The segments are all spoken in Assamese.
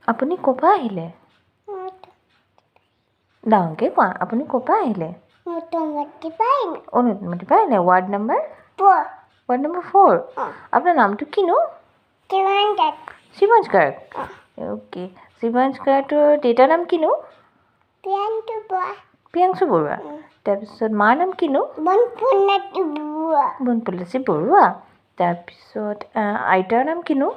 আপুনি ক'পা আহিলে ডাঙৰকৈ কোৱা আপুনি ক'পা আহিলে নতুনমাটি পৰা আহিলে ৱাৰ্ড নম্বৰ 4 আপোনাৰ নামটো কিনো শিৱাঞ্জ গাৰ্গ অ'কে শিৱাঞ্জ গাৰ্গটোৰ দেউতাৰ নাম কিনো প্ৰিয়াংশু বৰুৱা তাৰপিছত মাৰ নাম কিনো বনপল্লচী বৰুৱা তাৰপিছত আইতাৰ নাম কিনো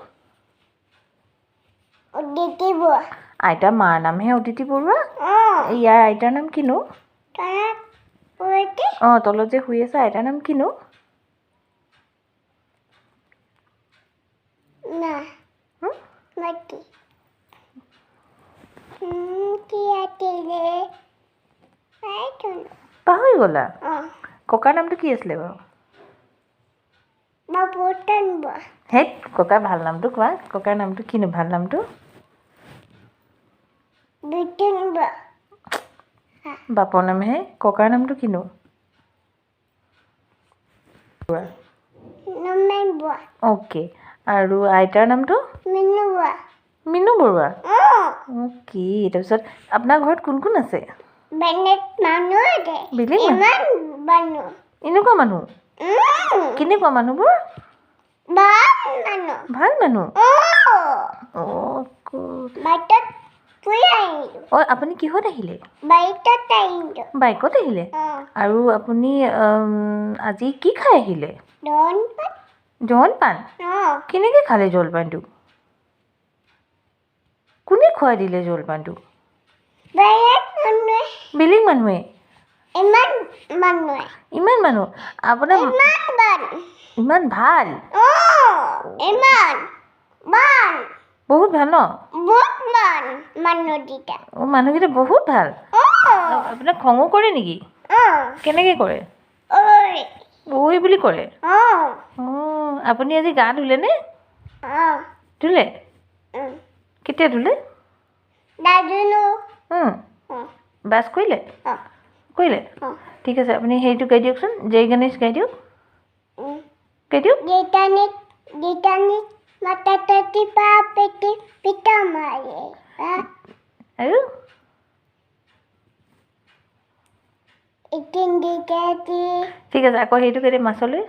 আইতাৰ মাৰ নামহে অদিতি বৰুৱা ইয়াৰ আইতাৰ নাম কিনো তলত যে শুই আছে আইতাৰ নাম কিনো পাহৰি গ'লা ককাৰ নামটো কি আছিলে বাৰু হেই ককাৰ ভাল নামটো কোৱা ককাৰ নামটো কিনো ভাল নামটো বাপৰ নামহে ককাৰ নামটো কিনো অ'কে আৰু আইতাৰ নামটো মিনু বৰুৱা অ'কে তাৰপিছত আপোনাৰ ঘৰত কোন কোন আছে এনেকুৱা মানুহ কেনেকুৱা মানুহবোৰ ভাল মানুহ আপুনি কিহত আহিলে বাইকত আহিলে আৰু আপুনি আজি কি খাই আহিলে জলপান কেনেকৈ খালে জলপানটো কোনে খুৱাই দিলে জলপানটো বেলেগ মানুহে ইমান মানুহ আপোনাৰ ইমান ভাল বহুত ভাল ন মানুহকেইটা বহুত ভাল আপোনাক খঙো কৰে নেকি কেনেকৈ কৰে ঐ বুলি কৰে আপুনি আজি গা ধুলেনে ধুলে কেতিয়া ধুলে বাছ কৰিলে ঠিক আছে আপুনি হেৰিটো গাই দিয়কচোন জয় গণেশ গাই দিয়ক আৰু ঠিক আছে আকৌ সেইটো গাই দিয়ক মাছলৈ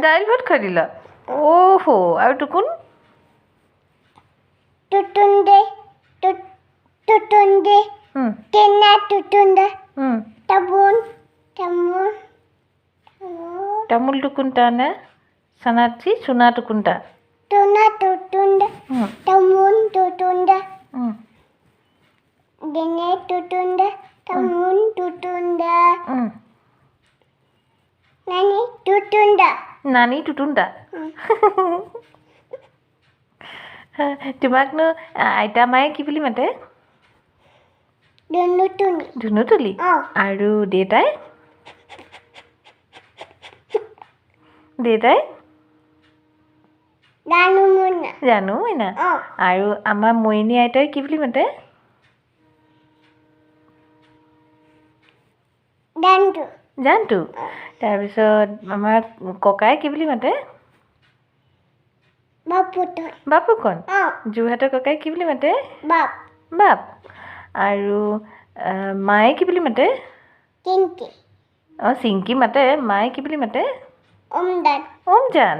দাইল ভাত খাই দিলা অ'হ আৰু টুকুন তামোল টুকুনটা নে চানাচি চুনা টুকুনটা নানি টুটুনটা তোমাকনো আইতা মায়ে কি বুলি মাতে ধুনুতুলি আৰু দেউতাই জানো মইনা আৰু আমাৰ মইনী আইতাই কি বুলি মাতে জানটো তাৰপিছত আমাৰ ককাই কি বুলি মাতে বাপুকণ যোৰহাটৰ ককাই কি বুলি মাতে বাপ আৰু মায়ে কি বুলি মাতে চিংকি মাতে মায়ে কি বুলি মাতে অমজান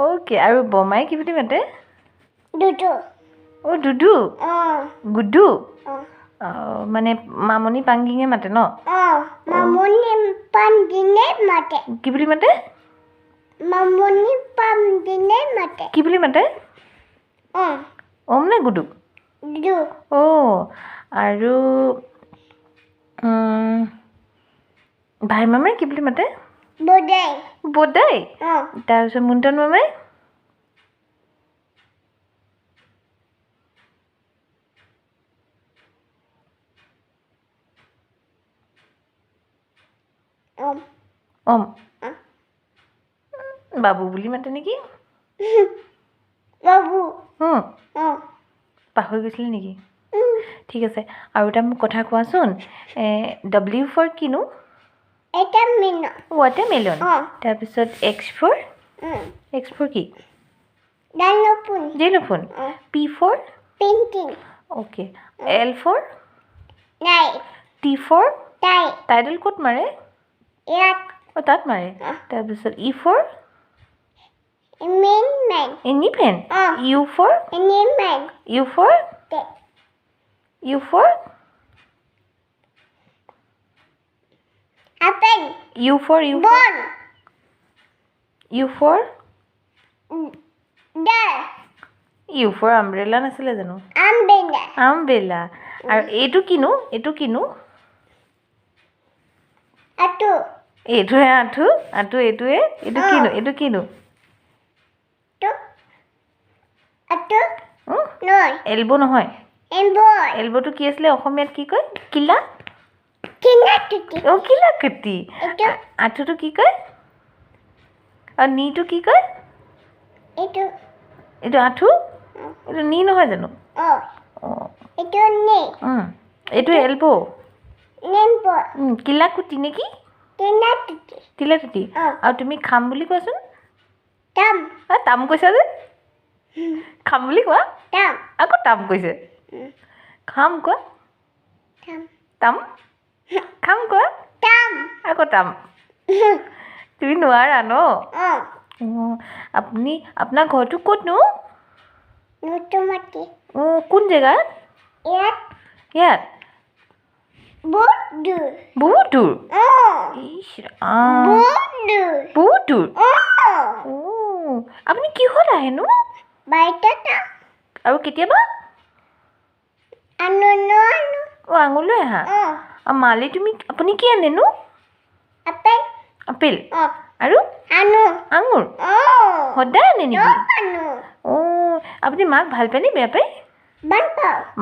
অ'কে আৰু বমাই কি বুলি মাতে দুদু গুডু মানে মামনি পাংগিঙে মাতে ন কি বুলি মাতে কি বুলি মাতে নে গুডু আৰু ভাই মামাই কি বুলি মাতে বদাই তাৰপিছত মুণ্টন মামাই বাবু বুলি মাতে নেকি পাহৰি গৈছিলে নেকি ঠিক আছে আৰু এটা মোক কথা কোৱাচোন W ফৰ কিনো ৱাটাৰমেলন তাৰপিছত X for কি Xylophone P for painting okay L for T for tidal ক'ত মাৰে তাত মাৰে তাৰপিছত E for elephant U for apple U for U for umbrella নাছিলে জানো umbrella আৰু এইটো কিনো এইটোহে আঁঠু এইটোৱে এইটো কিনো এলবো নহয় এলবোটো কি আছিলে অসমীয়াত কি কয় কিলা কিলাকুটি আঁঠুটো কি কয় আৰু নিটো কি কয় এইটো আঁঠু এইটো নি নহয় জানো এইটো এলবো কিলাকুটি নেকি তিলাকুটি আৰু তুমি খাম বুলি কোৱাচোন তাম কৈছা যে খাম বুলি কোৱা আকৌ তাম কৈছে খাম কোৱা তাম খাম কোৱা আকৌ তাম তুমি নোৱাৰা ন আপুনি আপোনাৰ ঘৰটো ক'তনো কোন জেগাত ইয়াত বহুত দূৰ বহুত দূৰ আপুনি কিহত আহেনো আৰু কেতিয়াবা আঙুৰলৈ আহা মালে আপুনি কি আনেনো আপেল আৰু আঙুৰ সদায় আনে নেকি আপুনি মাক ভাল পায় নে বেয়া পায়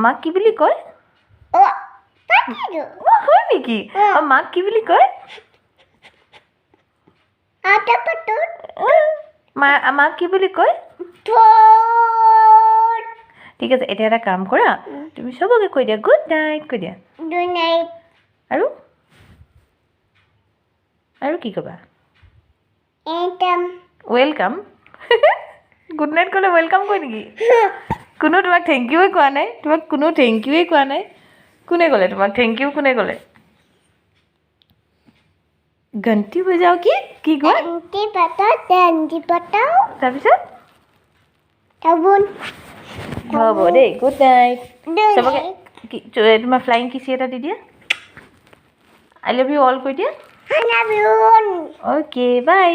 মাক কি বুলি কয় হয় নেকি মাক কি বুলি কয় মাক কি বুলি কয় ঠিক আছে এতিয়া এটা কাম কৰা তুমি চবকে কৈ দিয়া গুড নাইট কৈ দিয়া আৰু কি ক'বা ৱেলকাম গুড নাইট ক'লে ৱেলকাম কয় নেকি কোনো তোমাক থেংক ইউৱে কোৱা নাই কোনে ক'লে তোমাক থেংক ইউ কোনে ক'লে ঘণ্টি বজাও কি কয় তাৰপিছত হ'ব দেই গুড নাইট চবকে তোমাৰ ফ্লাইং কিছি এটা দি দিয়া আই লাভ ইউ অল কৈ দিয়া অ'কে বাই